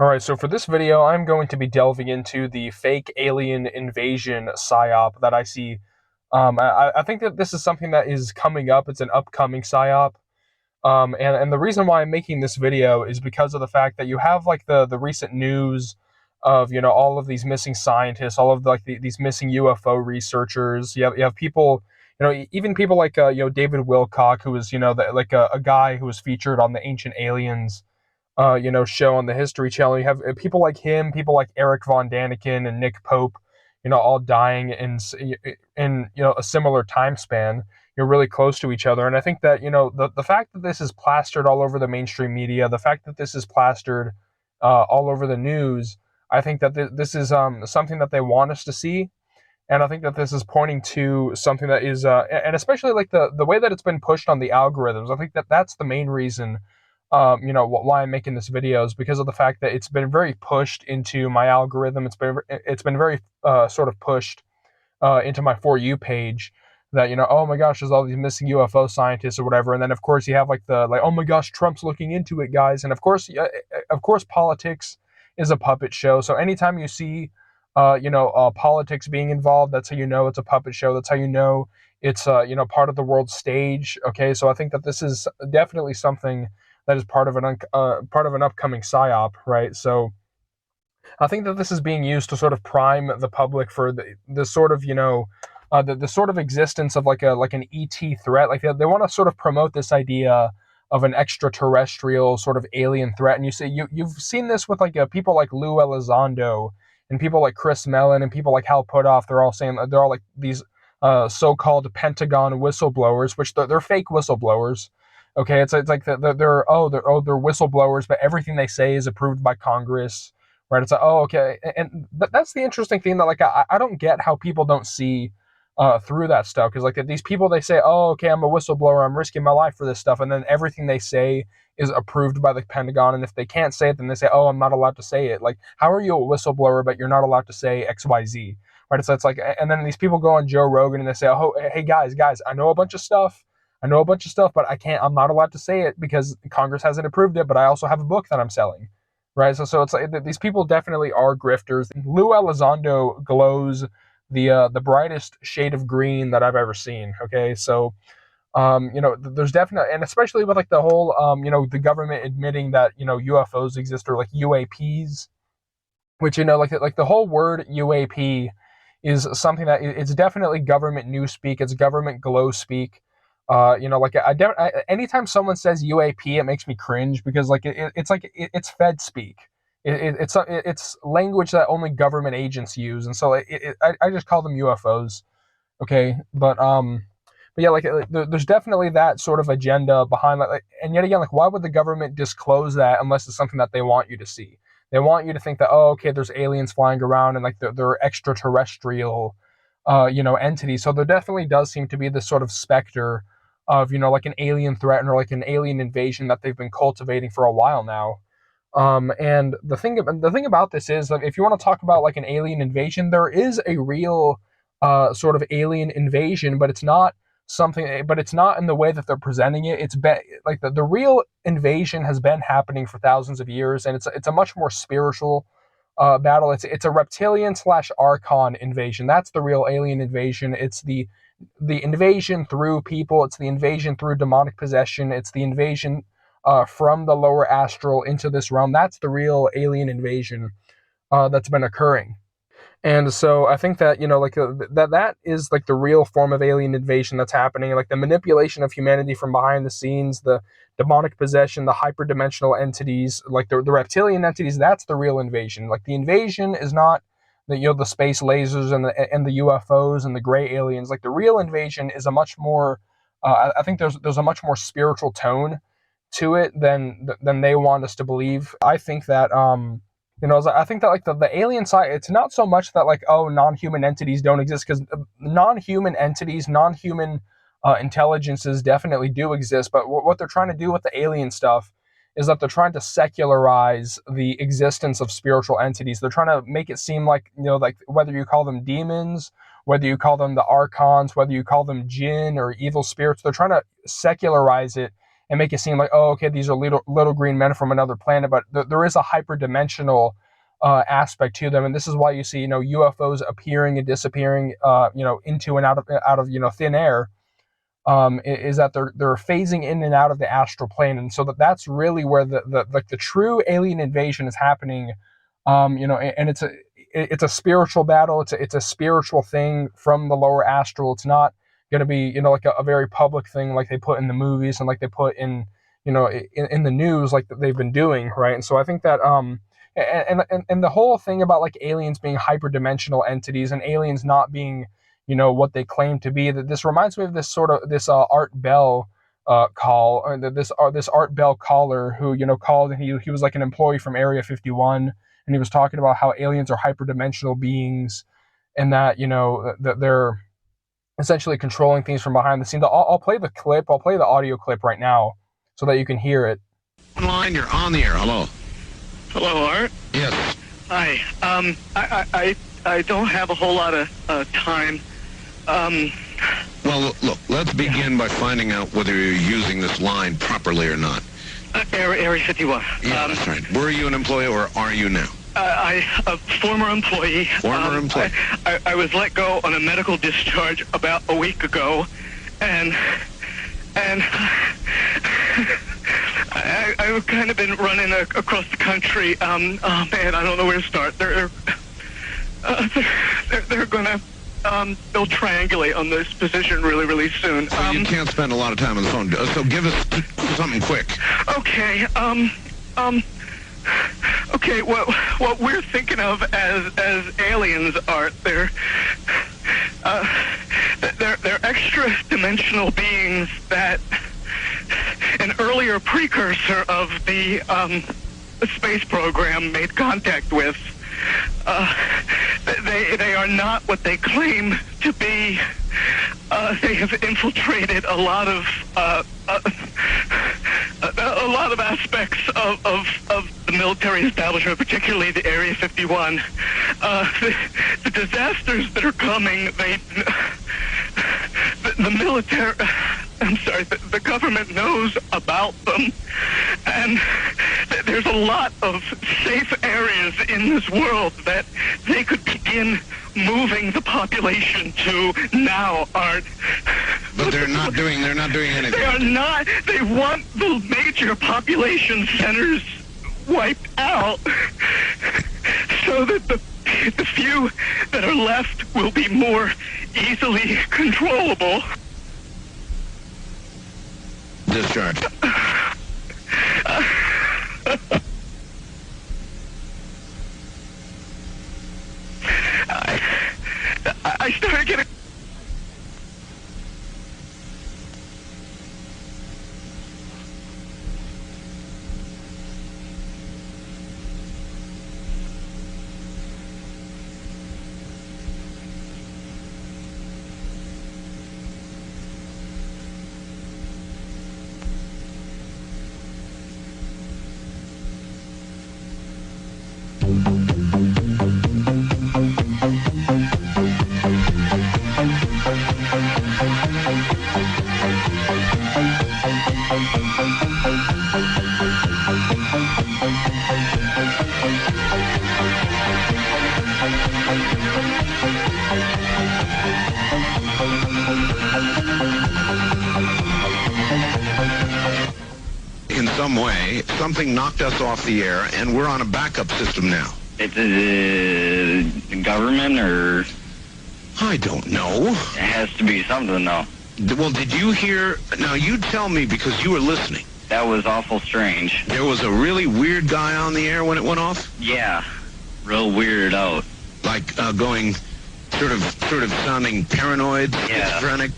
Alright, so for this video, I'm going to be delving into the fake alien invasion psyop that I see. I think that this is something that is coming up. It's an upcoming psyop. And the reason why I'm making this video is because of the fact that you have like the recent news of all of these missing scientists, all of these missing UFO researchers. You have people, even people like David Wilcock, who was like a guy who was featured on the Ancient Aliens show on the History Channel. You have people like him, people like Eric Von Daniken and Nick Pope, all dying in a similar time span. You're really close to each other, and I think that the fact that this is plastered all over the mainstream media, the fact that this is plastered all over the news, I think that this is something that they want us to see. And I think that this is pointing to something that is, and especially like the way that it's been pushed on the algorithms. I think that that's the main reason why I'm making this video is because of the fact that it's been very pushed into my algorithm. It's been very sort of pushed into my For You page. That oh my gosh, there's all these missing UFO scientists or whatever, and then of course you have like oh my gosh, Trump's looking into it, guys, and of course politics is a puppet show. So anytime you see politics being involved, that's how you know it's a puppet show. That's how you know it's part of the world stage. Okay, so I think that this is definitely something that is part of an upcoming psyop, right? So I think that this is being used to sort of prime the public for the sort of the sort of existence of like an ET threat. Like they want to sort of promote this idea of an extraterrestrial sort of alien threat. And you've seen this with like people like Lou Elizondo and people like Chris Mellon and people like Hal Puthoff. They're all saying they're all like these so-called Pentagon whistleblowers, which they're fake whistleblowers. Okay, it's like they're whistleblowers, but everything they say is approved by Congress, right? It's like, oh, okay, and that's the interesting thing that like I don't get how people don't see through that stuff, because like these people, they say, oh, okay, I'm a whistleblower, I'm risking my life for this stuff, and then everything they say is approved by the Pentagon, and if they can't say it, then they say, oh, I'm not allowed to say it. Like, how are you a whistleblower but you're not allowed to say XYZ, right? So it's like, and then these people go on Joe Rogan and they say, oh, hey guys, I know a bunch of stuff. I know a bunch of stuff, but I'm not allowed to say it because Congress hasn't approved it, but I also have a book that I'm selling, right? So it's like these people definitely are grifters. Lou Elizondo glows the brightest shade of green that I've ever seen. Okay, so there's definitely, and especially with like the whole the government admitting that UFOs exist, or like UAPs, which like the whole word UAP is something that it's definitely government newspeak. It's government glow speak. Like anytime someone says UAP, it makes me cringe because like it's Fed speak. It's language that only government agents use, and so I just call them UFOs. Okay, but yeah, there's definitely that sort of agenda behind that. And yet again, like, why would the government disclose that unless it's something that they want you to see? They want you to think that, oh, okay, there's aliens flying around and like they're extraterrestrial, entities. So there definitely does seem to be this sort of specter of like an alien threat or like an alien invasion that they've been cultivating for a while now. And the thing about this is, like, if you want to talk about like an alien invasion, there is a real sort of alien invasion, but it's not in the way that they're presenting it. It's been like the real invasion has been happening for thousands of years, and it's a much more spiritual battle. It's a reptilian slash archon invasion. That's the real alien invasion. It's the invasion through people. It's the invasion through demonic possession. It's the invasion from the lower astral into this realm. That's the real alien invasion that's been occurring. And so I think that like that is like the real form of alien invasion that's happening, like the manipulation of humanity from behind the scenes, the demonic possession, the hyperdimensional entities, like the reptilian entities. That's the real invasion. Like the invasion is not the space lasers and the UFOs and the gray aliens. Like the real invasion is a much more I think there's a much more spiritual tone to it than they want us to believe. I think that I think that like the alien side, it's not so much that like, oh, non-human entities don't exist, because non-human entities, non-human intelligences definitely do exist. But what they're trying to do with the alien stuff is that they're trying to secularize the existence of spiritual entities. They're trying to make it seem like, like whether you call them demons, whether you call them the archons, whether you call them jinn or evil spirits, they're trying to secularize it and make it seem like, oh, okay, these are little green men from another planet, but there is a hyperdimensional aspect to them, and this is why you see UFOs appearing and disappearing into and out of thin air. Is that they're phasing in and out of the astral plane, and so that's really where the true alien invasion is happening. And it's a spiritual battle. It's a spiritual thing from the lower astral. It's not going to be like a very public thing like they put in the movies and like they put in in the news like they've been doing, right? And so I think that and the whole thing about like aliens being hyperdimensional entities and aliens not being what they claim to be, that this reminds me of this Art Bell call, this Art Bell caller who called, and he was like an employee from Area 51, and he was talking about how aliens are hyperdimensional beings, and that that they're essentially controlling things from behind the scenes. I'll play the clip. I'll play the audio clip right now so that you can hear it. Online, you're on the air. Hello. Hello, Art. Yes. Hi. I don't have a whole lot of time. Well, look, let's begin by finding out whether you're using this line properly or not. Area 51. Yeah, that's right. Were you an employee or are you now? A former employee. Former employee. I was let go on a medical discharge about a week ago, and I've kind of been running across the country. Oh man, I don't know where to start. They're gonna they'll triangulate on this position really soon. So you can't spend a lot of time on the phone. So give us something quick. Okay. Okay. What we're thinking of as aliens, Art, they're extra-dimensional beings that an earlier precursor of the space program made contact with. They are not what they claim to be. They have infiltrated a lot of aspects of the military establishment, particularly the Area 51. The disasters that are coming, the military, I'm sorry, the government knows about them, and there's a lot of safe areas in this world that they could begin moving the population to now, Art. But they're not doing anything. They are not. They want the major population centers wiped out so that the few that are left will be more easily controllable. Discharge. I started getting... In some way, something knocked us off the air, and we're on a backup system now. It's the government, or... I don't know. It has to be something, though. Well, did you hear... Now, you tell me, because you were listening. That was awful strange. There was a really weird guy on the air when it went off? Yeah. Real weirded out. Like, going... Sort of sounding paranoid, schizophrenic?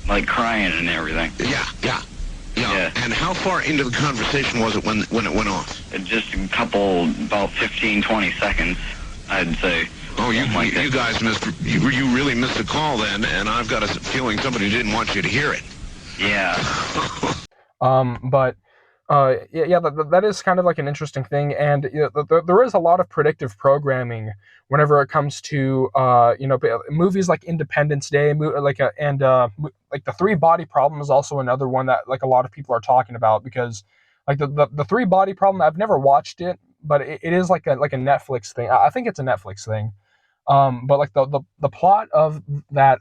Like crying and everything. Yeah. And how far into the conversation was it when it went off? Just a couple, about 15, 20 seconds, I'd say. Oh, you guys you really missed a call then, and I've got a feeling somebody didn't want you to hear it. Yeah. But Yeah, that is kind of like an interesting thing, and there is a lot of predictive programming whenever it comes to movies like Independence Day, like the three body problem is also another one that like a lot of people are talking about, because like the three body problem, I've never watched it, but it is like a Netflix thing. I think it's a Netflix thing. But like the plot of that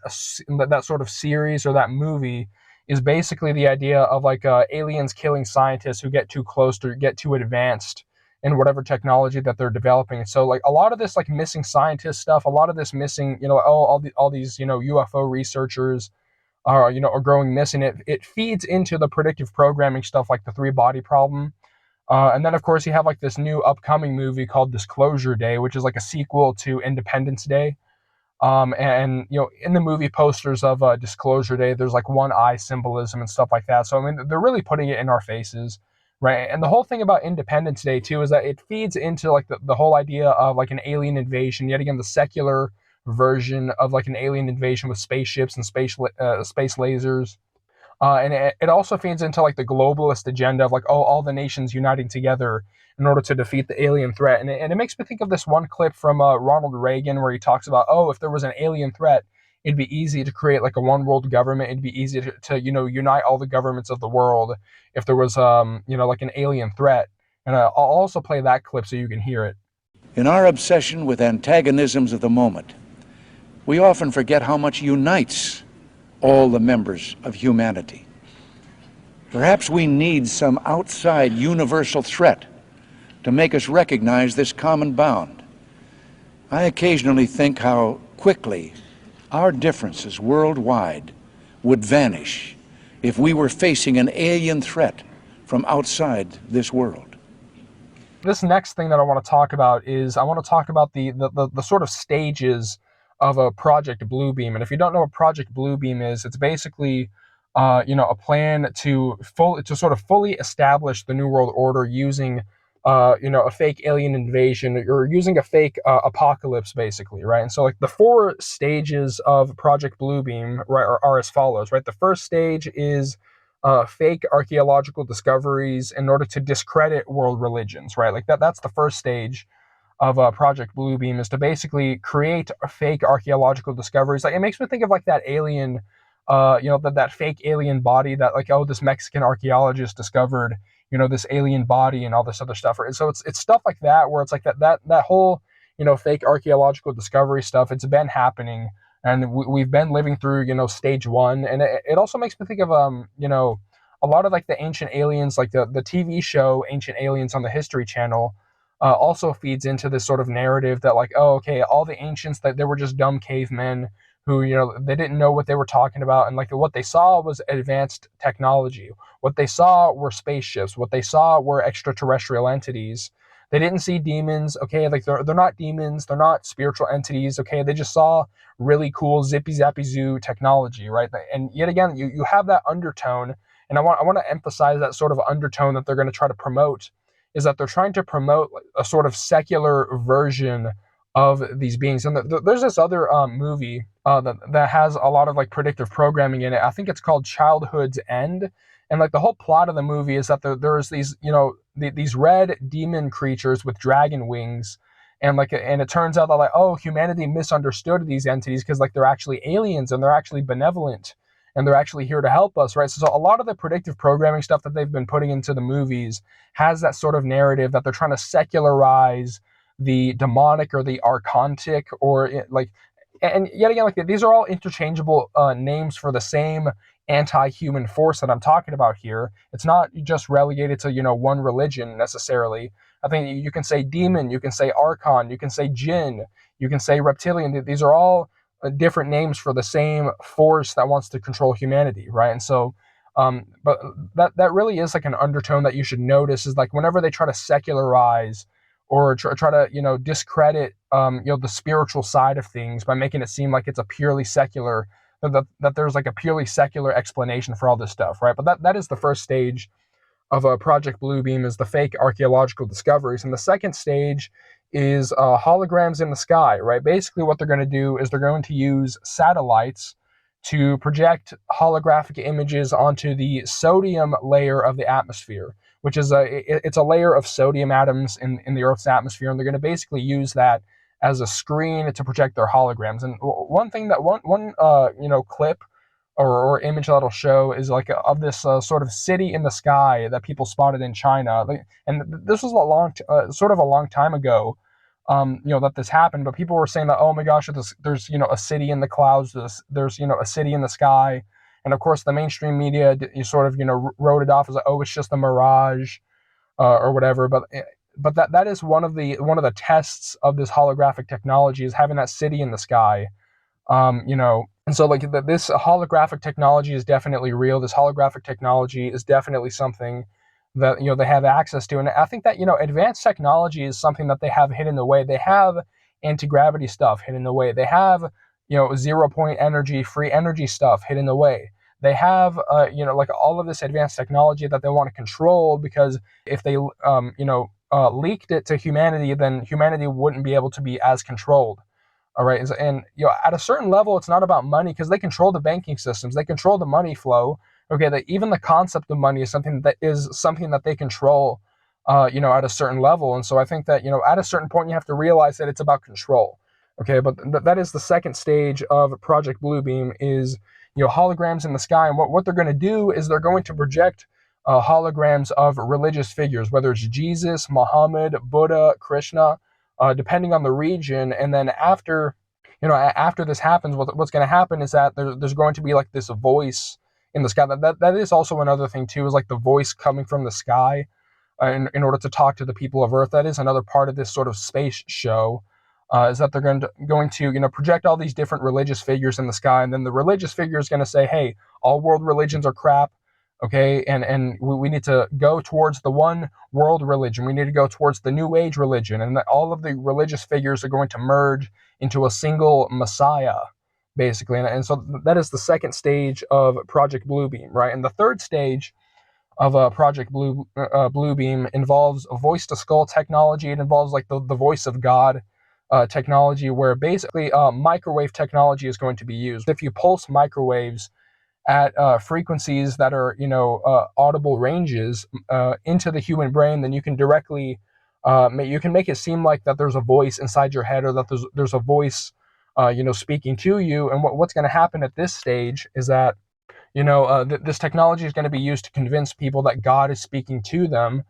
that sort of series or that movie is basically the idea of like aliens killing scientists who get too close to get too advanced in whatever technology that they're developing. So like a lot of this like missing scientist stuff, a lot of this missing, all these UFO researchers are growing missing. It feeds into the predictive programming stuff like the three body problem. And then, of course, you have like this new upcoming movie called Disclosure Day, which is like a sequel to Independence Day. And in the movie posters of Disclosure Day, there's like one eye symbolism and stuff like that. So I mean, they're really putting it in our faces, right? And the whole thing about Independence Day too is that it feeds into like the whole idea of like an alien invasion. Yet again, the secular version of like an alien invasion with spaceships and space lasers. And it also feeds into like the globalist agenda of like, oh, all the nations uniting together in order to defeat the alien threat. And it makes me think of this one clip from Ronald Reagan where he talks about, oh, if there was an alien threat, it'd be easy to create like a one world government. It'd be easy to unite all the governments of the world if there was like an alien threat. And I'll also play that clip so you can hear it. In our obsession with antagonisms of the moment, we often forget how much unites all the members of humanity. Perhaps we need some outside universal threat to make us recognize this common bound. I occasionally think how quickly our differences worldwide would vanish if we were facing an alien threat from outside this world. This next thing that I want to talk about is I want to talk about the sort of stages of a Project Bluebeam. And if you don't know what Project Bluebeam is, it's basically a plan to sort of fully establish the New World Order using a fake alien invasion or using a fake apocalypse, basically, right? And so like the four stages of Project Bluebeam, right, are as follows, right? The first stage is fake archaeological discoveries in order to discredit world religions, right? Like that's the first stage of Project Bluebeam, is to basically create fake archaeological discoveries. Like it makes me think of like that alien, that fake alien body that like, oh, this Mexican archaeologist discovered, this alien body and all this other stuff. Right? So it's stuff like that where it's like that whole fake archaeological discovery stuff. It's been happening, and we've been living through stage one, and it also makes me think of a lot of like the Ancient Aliens, like the TV show Ancient Aliens on the History Channel. Also feeds into this sort of narrative that like, oh, okay, all the ancients, that they were just dumb cavemen who they didn't know what they were talking about, and like what they saw was advanced technology. What they saw were spaceships. What they saw were extraterrestrial entities. They didn't see demons. Okay, like they're not demons. They're not spiritual entities. Okay, they just saw really cool zippy zappy zoo technology, right? And yet again, you have that undertone, and I want to emphasize that sort of undertone that they're going to try to promote, is that they're trying to promote a sort of secular version of these beings. And there's this other movie that has a lot of like predictive programming in it. I think it's called Childhood's End. And like the whole plot of the movie is that there's these, these red demon creatures with dragon wings. And it turns out that like, oh, humanity misunderstood these entities because like they're actually aliens and they're actually benevolent and they're actually here to help us, right? So a lot of the predictive programming stuff that they've been putting into the movies has that sort of narrative that they're trying to secularize the demonic or the archontic, and yet again, like these are all interchangeable names for the same anti-human force that I'm talking about here. It's not just relegated to one religion necessarily. I think you can say demon, you can say archon, you can say jinn, you can say reptilian. These are all different names for the same force that wants to control humanity, right? And so, but that really is like an undertone that you should notice, is like whenever they try to secularize or try to discredit the spiritual side of things by making it seem like it's a purely secular, that there's like a purely secular explanation for all this stuff, right? But that is the first stage of Project Bluebeam, is the fake archaeological discoveries. And the second stage is holograms in the sky, right? Basically what they're going to do is they're going to use satellites to project holographic images onto the sodium layer of the atmosphere, which is it's a layer of sodium atoms in the Earth's atmosphere, and they're going to basically use that as a screen to project their holograms. And one thing that one clip or image that'll show is like of this sort of city in the sky that people spotted in China. And this was a long time ago, that this happened. But people were saying that, oh my gosh, there's a city in the clouds. There's a city in the sky. And of course, the mainstream media wrote it off as oh, it's just a mirage, or whatever. But that is one of the tests of this holographic technology, is having that city in the sky. And so like this holographic technology is definitely real. This holographic technology is definitely something that they have access to. And I think that advanced technology is something that they have hidden away. They have anti-gravity stuff hidden away. They have 0-point energy, free energy stuff hidden away. They have like all of this advanced technology that they want to control, because if they leaked it to humanity, then humanity wouldn't be able to be as controlled. All right, and at a certain level, it's not about money, because they control the banking systems, they control the money flow. Okay, even the concept of money is something that they control, at a certain level. And so I think that at a certain point you have to realize that it's about control. Okay, but that is the second stage of Project Bluebeam, is holograms in the sky. And what they're going to do is they're going to project holograms of religious figures, whether it's Jesus, Muhammad, Buddha, Krishna, depending on the region. And then after this happens, what's going to happen is that there's going to be like this voice in the sky. That is also another thing too, is like the voice coming from the sky, in order to talk to the people of Earth. That is another part of this sort of space show, is that they're going to project all these different religious figures in the sky, and then the religious figure is going to say, hey, all world religions are crap. Okay, and we need to go towards the one world religion. We need to go towards the New Age religion, and that all of the religious figures are going to merge into a single Messiah, basically. And so that is the second stage of Project Bluebeam, right? And the third stage of Project Bluebeam involves a voice-to-skull technology. It involves like the voice of God technology, where basically microwave technology is going to be used. If you pulse microwaves at frequencies that are audible ranges into the human brain, then you can directly make it seem like that there's a voice inside your head, or that there's a voice speaking to you. And what's going to happen at this stage is that this technology is going to be used to convince people that God is speaking to them.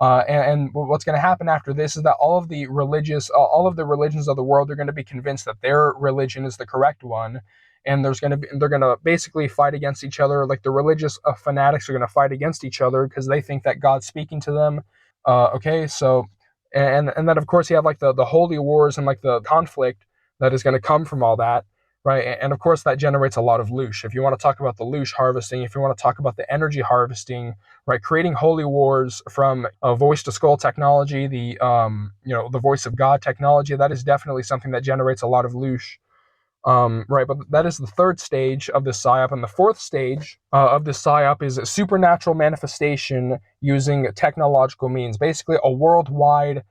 And what's going to happen after this is that all of the religions of the world are going to be convinced that their religion is the correct one. And they're going to basically fight against each other. Like the religious fanatics are going to fight against each other because they think that God's speaking to them. Okay, so and then of course you have like the holy wars and like the conflict that is going to come from all that, right? And of course that generates a lot of loosh. If you want to talk about the loosh harvesting, if you want to talk about the energy harvesting, right, creating holy wars from voice to skull technology, the voice of God technology, that is definitely something that generates a lot of loosh. Right, but that is the third stage of this psyop, and the fourth stage of this psyop is a supernatural manifestation using technological means, basically a worldwide,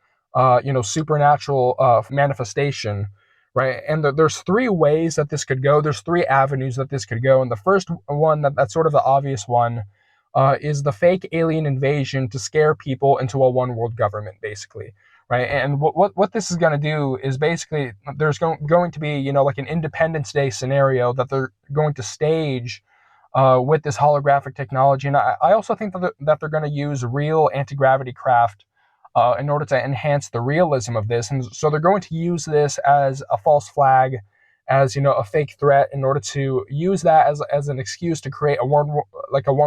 supernatural manifestation, right? And there's three ways that this could go. There's three avenues that this could go, and the first one, that's sort of the obvious one, is the fake alien invasion to scare people into a one world government, basically. Right, and what this is going to do is basically there's going to be like an Independence Day scenario that they're going to stage with this holographic technology, and I also think that they're going to use real anti-gravity craft in order to enhance the realism of this, and so they're going to use this as a false flag, as a fake threat, in order to use that as an excuse to create a one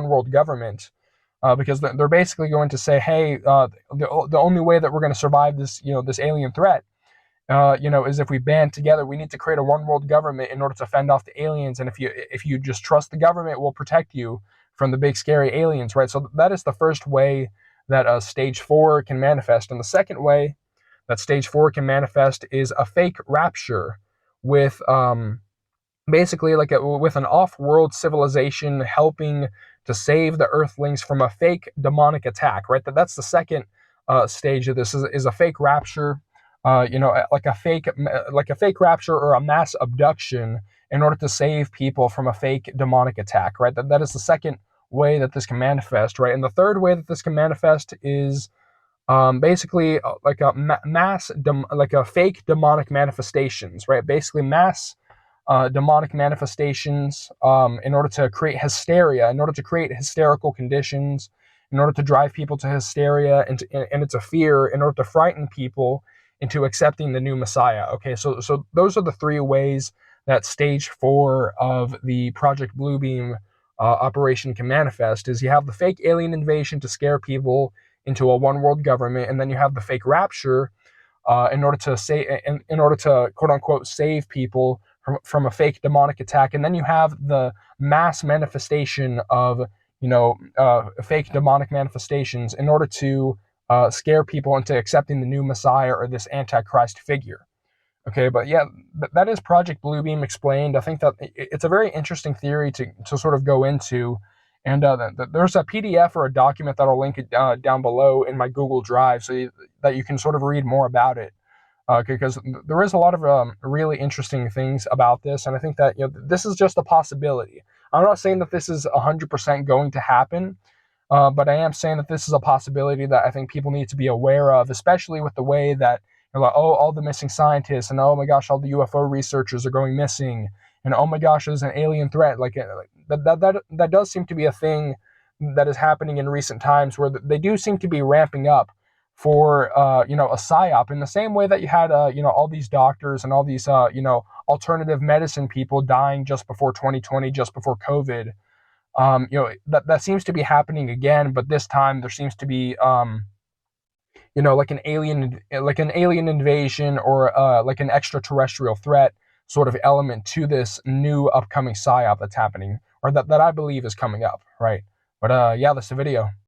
world government. Because they're basically going to say, hey, the only way that we're going to survive this, this alien threat, is if we band together. We need to create a one world government in order to fend off the aliens. And if you just trust the government, we'll protect you from the big scary aliens, right? So that is the first way that stage 4 can manifest. And the second way that stage 4 can manifest is a fake rapture with basically with an off-world civilization helping to save the Earthlings from a fake demonic attack, right? That's the second stage of this is a fake rapture, like a fake rapture or a mass abduction in order to save people from a fake demonic attack, right? That is the second way that this can manifest, right? And the third way that this can manifest is basically like a like a fake demonic manifestations, right? Basically mass demonic manifestations in order to create hysteria, in order to create hysterical conditions, in order to drive people to hysteria and into fear, in order to frighten people into accepting the new Messiah. Okay, so those are the three ways that stage 4 of the Project Bluebeam operation can manifest. Is you have the fake alien invasion to scare people into a one world government, and then you have the fake rapture in order to in order to quote unquote save people from a fake demonic attack, and then you have the mass manifestation of fake demonic manifestations in order to scare people into accepting the new Messiah or this Antichrist figure. Okay, but yeah, that is Project Bluebeam explained. I think that it's a very interesting theory to sort of go into. And there's a PDF or a document that I'll link it down below in my Google Drive so that you can sort of read more about it. Because there is a lot of really interesting things about this. And I think that this is just a possibility. I'm not saying that this is 100% going to happen, but I am saying that this is a possibility that I think people need to be aware of, especially with the way that like, oh, all the missing scientists, and oh my gosh, all the UFO researchers are going missing, and oh my gosh, there's an alien threat. Like that does seem to be a thing that is happening in recent times, where they do seem to be ramping up for a psyop, in the same way that you had all these doctors and all these alternative medicine people dying just before 2020, just before COVID. That seems to be happening again, but this time there seems to be like an alien invasion, or like an extraterrestrial threat sort of element to this new upcoming psyop that's happening, or that I believe is coming up, right? But yeah, that's the video.